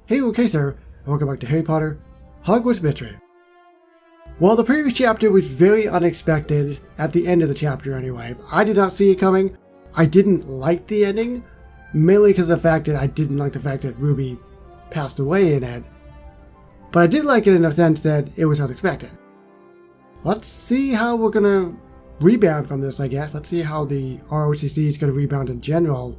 Hey, okay sir, and welcome back to Harry Potter, Hogwarts Mystery. Well, the previous chapter was very unexpected, at the end of the chapter anyway. I did not see it coming. I didn't like the ending, mainly because of the fact that I didn't like the fact that Ruby passed away in it. But I did like it in the sense that it was unexpected. Let's see how we're gonna rebound from this, I guess. Let's see how the ROCC is gonna rebound in general.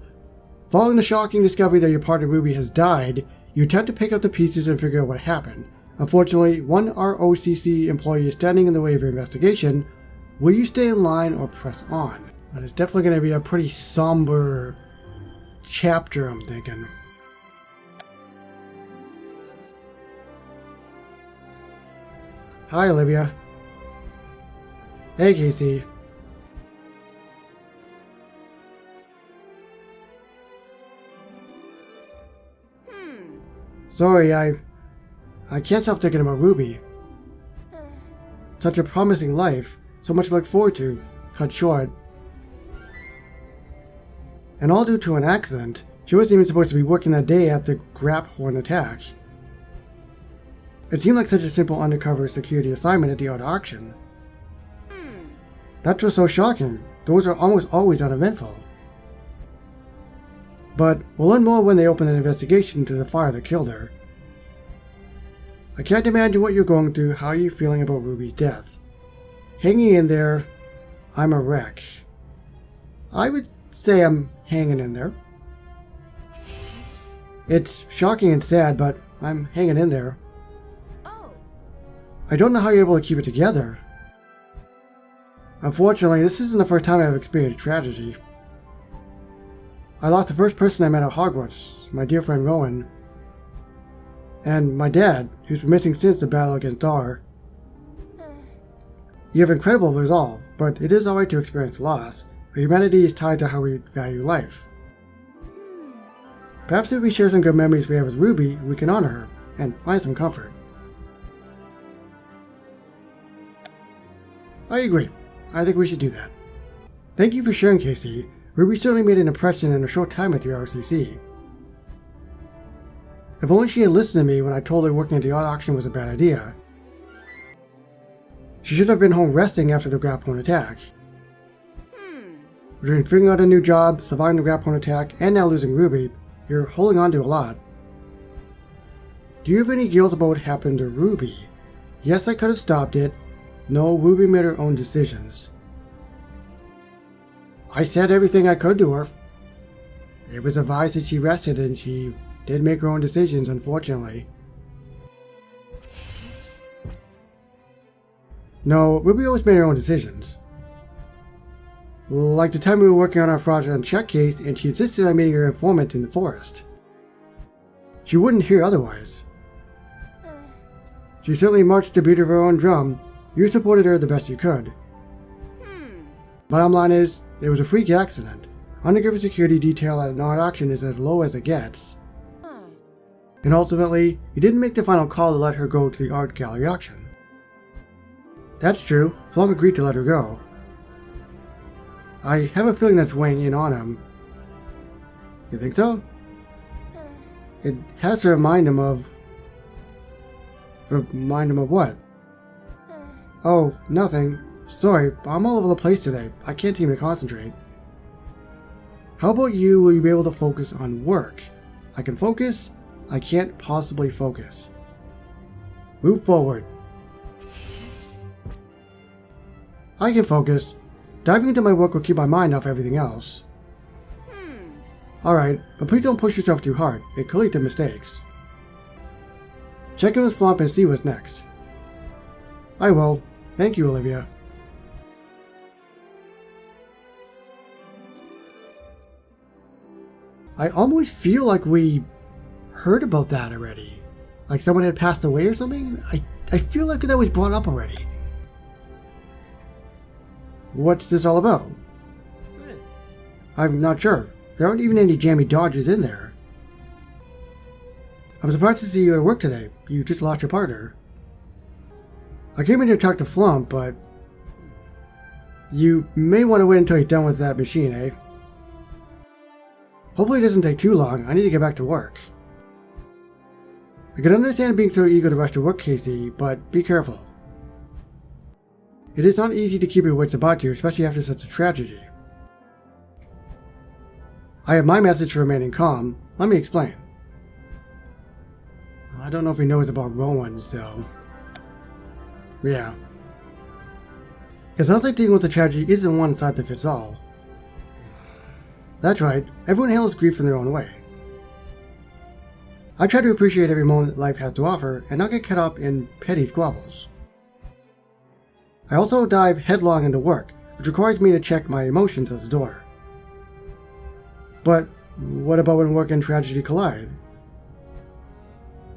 Following the shocking discovery that your partner Ruby has died, you attempt to pick up the pieces and figure out what happened. Unfortunately, one ROCC employee is standing in the way of your investigation. Will you stay in line or press on? And it's definitely going to be a pretty somber chapter, I'm thinking. Hi, Olivia. Hey, Casey. Sorry, I can't stop thinking about Ruby. Such a promising life, so much to look forward to, cut short. And all due to an accident. She wasn't even supposed to be working that day at the Graphorn attack. It seemed like such a simple undercover security assignment at the art auction. That was so shocking. Those are almost always uneventful. But we'll learn more when they open an investigation into the fire that killed her. I can't imagine what you're going through. How are you feeling about Ruby's death? Hanging in there. I'm a wreck. I would say I'm hanging in there. It's shocking and sad, but I'm hanging in there. I don't know how you're able to keep it together. Unfortunately, this isn't the first time I've experienced tragedy. I lost the first person I met at Hogwarts, my dear friend Rowan. And my dad, who's been missing since the battle against R. You have incredible resolve, but it is alright to experience loss, for humanity is tied to how we value life. Perhaps if we share some good memories we have with Ruby, we can honor her, and find some comfort. I agree. I think we should do that. Thank you for sharing, Casey. Ruby certainly made an impression in a short time at the ROCC. If only she had listened to me when I told her working at the art auction was a bad idea. She should have been home resting after the Graphorn attack. Between figuring out a new job, surviving the Graphorn attack, and now losing Ruby, you're holding on to a lot. Do you have any guilt about what happened to Ruby? Yes, I could have stopped it. No, Ruby made her own decisions. I said everything I could to her. It was advised that she rested, and she did make her own decisions, unfortunately. No, Ruby always made her own decisions. Like the time we were working on our fraudulent check case and she insisted on meeting her informant in the forest. She wouldn't hear otherwise. She certainly marched to beat her own drum. You supported her the best you could. Bottom line is, it was a freak accident. Undercover security detail at an art auction is as low as it gets. And ultimately, you didn't make the final call to let her go to the art gallery auction. That's true, Flum agreed to let her go. I have a feeling that's weighing in on him. You think so? It has to remind him of... Remind him of what? Oh, nothing. Sorry, I'm all over the place today. I can't seem to concentrate. How about you? Will you be able to focus on work? I can focus. I can't possibly focus. Move forward. I can focus. Diving into my work will keep my mind off everything else. Alright, but please don't push yourself too hard. It could lead to mistakes. Check in with Flop and see what's next. I will. Thank you, Olivia. I almost feel like we heard about that already. Like someone had passed away or something? I feel like that was brought up already. What's this all about? I'm not sure. There aren't even any jammy dodges in there. I'm surprised to see you at work today. You just lost your partner. I came in here to talk to Flump, but... You may want to wait until he's done with that machine, eh? Hopefully it doesn't take too long. I need to get back to work. I can understand being so eager to rush to work, Casey, but be careful. It is not easy to keep your wits about you, especially after such a tragedy. I have my message for remaining calm. Let me explain. Well, I don't know if he knows about Rowan, so... yeah. It sounds like dealing with the tragedy isn't one size that fits all. That's right, everyone handles grief in their own way. I try to appreciate every moment that life has to offer and not get caught up in petty squabbles. I also dive headlong into work, which requires me to check my emotions at the door. But what about when work and tragedy collide?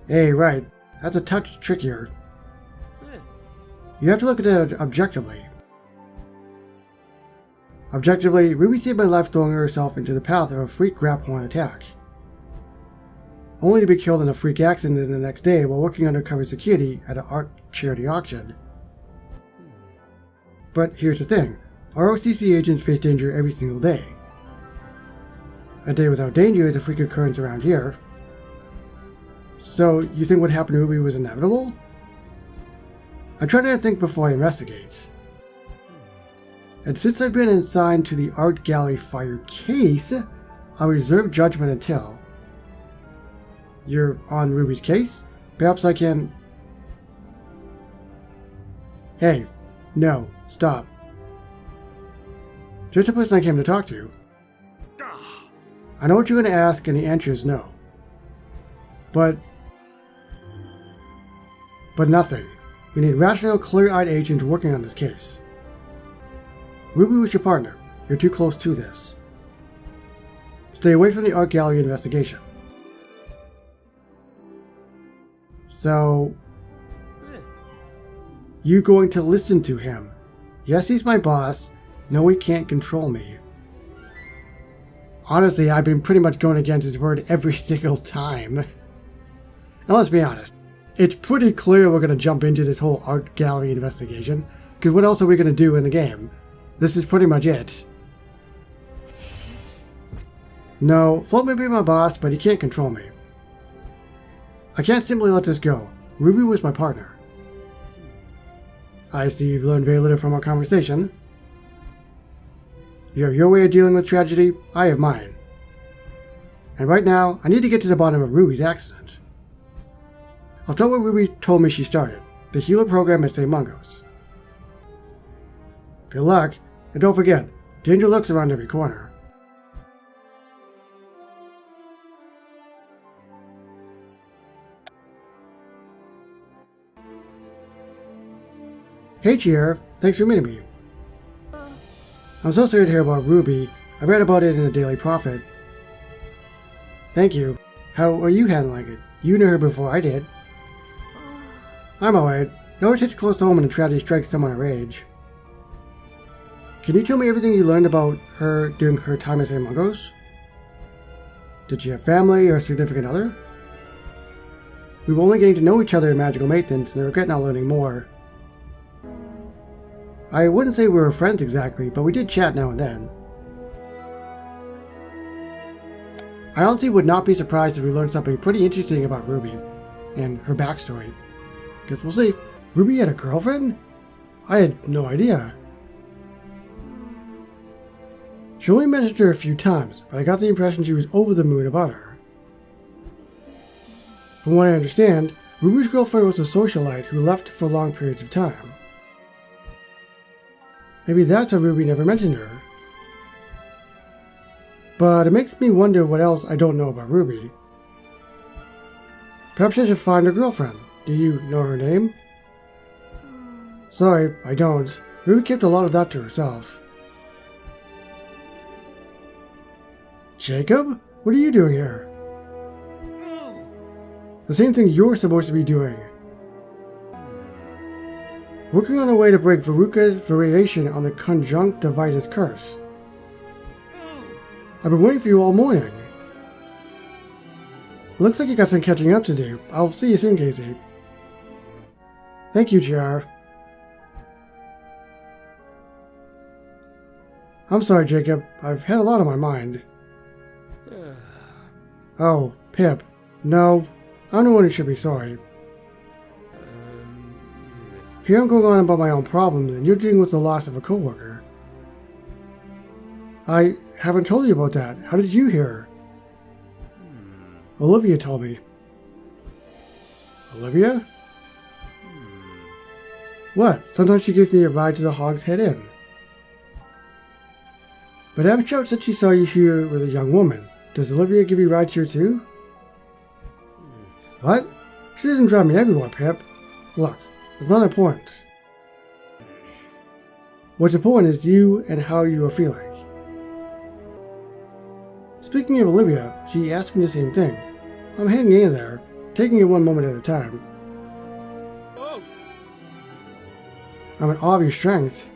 Hey, right, that's a touch trickier. You have to look at it objectively. Objectively, Ruby saved my life throwing herself into the path of a freak grab-horn attack, only to be killed in a freak accident the next day while working undercover security at an art charity auction. But here's the thing, ROCC agents face danger every single day. A day without danger is a freak occurrence around here. So, you think what happened to Ruby was inevitable? I try to think before I investigate. And since I've been assigned to the art gallery fire case, I'll reserve judgment until... You're on Ruby's case? Perhaps I can... Hey, no, stop. Just the person I came to talk to. I know what you're going to ask, and the answer is no. But nothing. We need rational, clear-eyed agents working on this case. Ruby was your partner. You're too close to this. Stay away from the art gallery investigation. So... you going to listen to him? Yes, he's my boss. No, he can't control me. Honestly, I've been pretty much going against his word every single time. And let's be honest, it's pretty clear we're going to jump into this whole art gallery investigation, because what else are we going to do in the game? This is pretty much it. No, Float may be my boss, but he can't control me. I can't simply let this go. Ruby was my partner. I see you've learned very little from our conversation. You have your way of dealing with tragedy, I have mine. And right now, I need to get to the bottom of Ruby's accident. I'll start where Ruby told me she started, the healer program at St. Mungo's. Good luck, and don't forget, danger lurks around every corner. Hey Chiara, thanks for meeting me. I'm so sorry to hear about Ruby. I read about it in the Daily Prophet. Thank you. How are you handling it? You knew her before I did. I'm alright. It always hits close to home when a tragedy strikes someone our age. Can you tell me everything you learned about her during her time at St. Mungo's? Did she have family or a significant other? We were only getting to know each other in Magical Maintenance, and I regret not learning more. I wouldn't say we were friends exactly, but we did chat now and then. I honestly would not be surprised if we learned something pretty interesting about Ruby and her backstory. Guess we'll see. Ruby had a girlfriend? I had no idea. She only mentioned her a few times, but I got the impression she was over the moon about her. From what I understand, Ruby's girlfriend was a socialite who left for long periods of time. Maybe that's how Ruby never mentioned her. But it makes me wonder what else I don't know about Ruby. Perhaps I should find her girlfriend. Do you know her name? Sorry, I don't. Ruby kept a lot of that to herself. Jacob? What are you doing here? The same thing you're supposed to be doing. Working on a way to break Veruca's variation on the conjunctivitis curse. I've been waiting for you all morning. Looks like you got some catching up to do. I'll see you soon, Casey. Thank you, Chiara. I'm sorry, Jacob. I've had a lot on my mind. Oh, Pip. No, I'm the one who should be sorry. Here I'm going on about my own problems, and you're dealing with the loss of a coworker. I haven't told you about that. How did you hear? Olivia told me. Olivia? What? Sometimes she gives me a ride to the Hog's Head Inn. But Abshout said she saw you here with a young woman. Does Olivia give you rides here too? What? She doesn't drive me everywhere, Pip. Look, it's not important. What's important is you and how you are feeling. Speaking of Olivia, she asked me the same thing. I'm hanging in there, taking it one moment at a time. I'm in awe of your strength.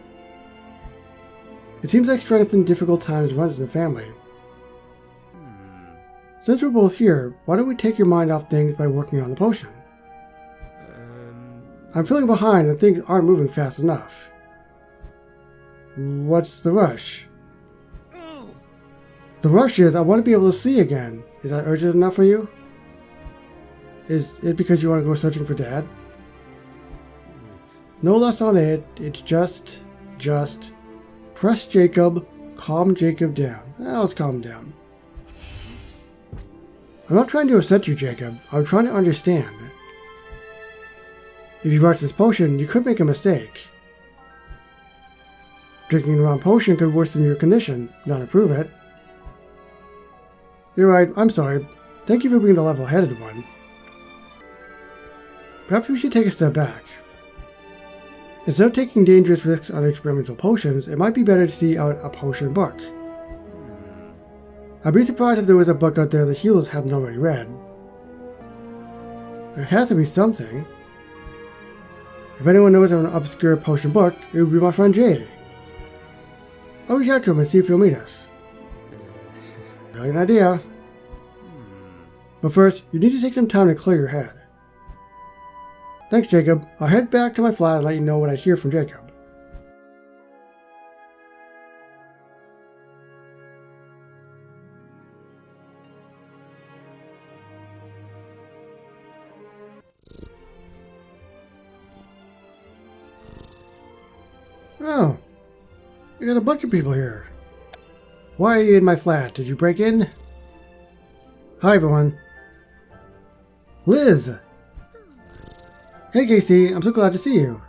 It seems like strength in difficult times runs in the family. Since we're both here, why don't we take your mind off things by working on the potion? I'm feeling behind and things aren't moving fast enough. What's the rush? The rush is I want to be able to see again. Is that urgent enough for you? Is it because you want to go searching for Dad? No, that's not it. It's just press Jacob, calm Jacob down. Let's calm him down. I'm not trying to upset you, Jacob. I'm trying to understand. If you rush this potion, you could make a mistake. Drinking the wrong potion could worsen your condition, not improve it. You're right, I'm sorry. Thank you for being the level-headed one. Perhaps we should take a step back. Instead of taking dangerous risks on experimental potions, it might be better to see out a potion book. I'd be surprised if there was a book out there the healers hadn't already read. There has to be something. If anyone knows of an obscure potion book, it would be my friend Jay. I'll reach out to him and see if he'll meet us. Brilliant idea. But first, you need to take some time to clear your head. Thanks, Jacob. I'll head back to my flat and let you know what I hear from Jacob. Oh, you got a bunch of people here. Why are you in my flat? Did you break in? Hi, everyone. Liz! Hey, Casey, I'm so glad to see you.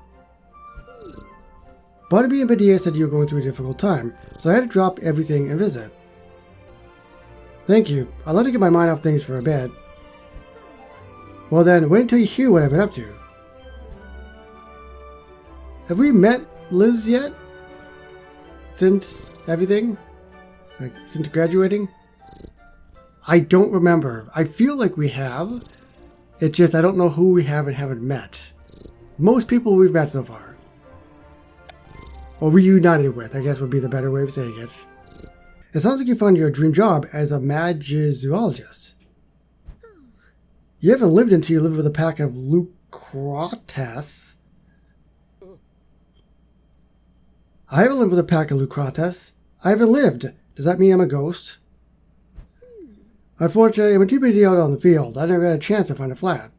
Barnaby and Padilla said you were going through a difficult time, so I had to drop everything and visit. Thank you. I'd like to get my mind off things for a bit. Well then, wait until you hear what I've been up to. Have we met Liz yet? Since everything? Like, since graduating? I don't remember. I feel like we have. It's just I don't know who we have and haven't met. Most people we've met so far. Or reunited with, I guess would be the better way of saying it. It sounds like you found your dream job as a magizoologist. You haven't lived until you live with a pack of Lucratas. I haven't lived with a pack of Lucratas. I haven't lived. Does that mean I'm a ghost? Unfortunately, I'm too busy out on the field. I never had a chance to find a flat.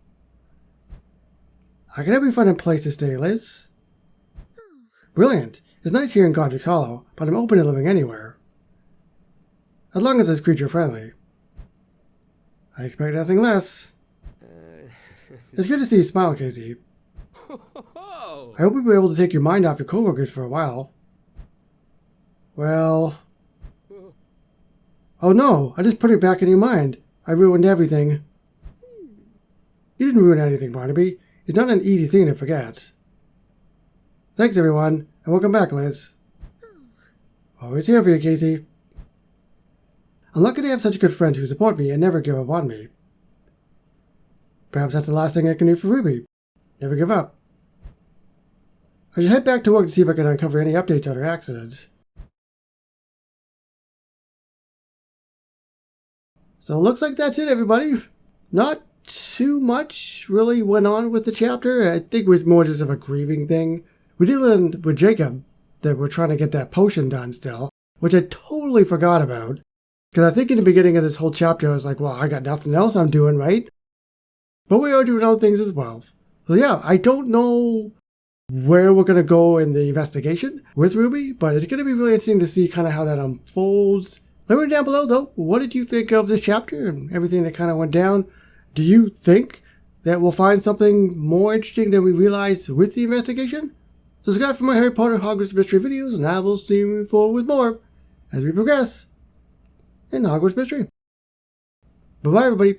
I can help you find a place to stay, Liz. Brilliant. It's nice here in Godric's Hollow, but I'm open to living anywhere. As long as it's creature-friendly. I expect nothing less. It's good to see you smile, Casey. I hope we'll be able to take your mind off your coworkers for a while. Well... Oh no, I just put it back in your mind. I ruined everything. You didn't ruin anything, Barnaby. It's not an easy thing to forget. Thanks, everyone, and welcome back, Liz. Always here for you, Casey. I'm lucky to have such good friends who support me and never give up on me. Perhaps that's the last thing I can do for Ruby. Never give up. I should head back to work to see if I can uncover any updates on her accident. So it looks like that's it, everybody. Not too much really went on with the chapter. I think it was more just of a grieving thing. We did learn with Jacob that we're trying to get that potion done still, which I totally forgot about. Because I think in the beginning of this whole chapter, I was like, well, I got nothing else I'm doing, right? but we are doing other things as well. So yeah, I don't know where we're going to go in the investigation with Ruby, but it's going to be really interesting to see kind of how that unfolds. Let me know down below, though, what did you think of this chapter and everything that kind of went down? Do you think that we'll find something more interesting than we realized with the investigation? Subscribe for more Harry Potter Hogwarts Mystery videos, and I will see you moving forward with more as we progress in Hogwarts Mystery. Bye-bye, everybody.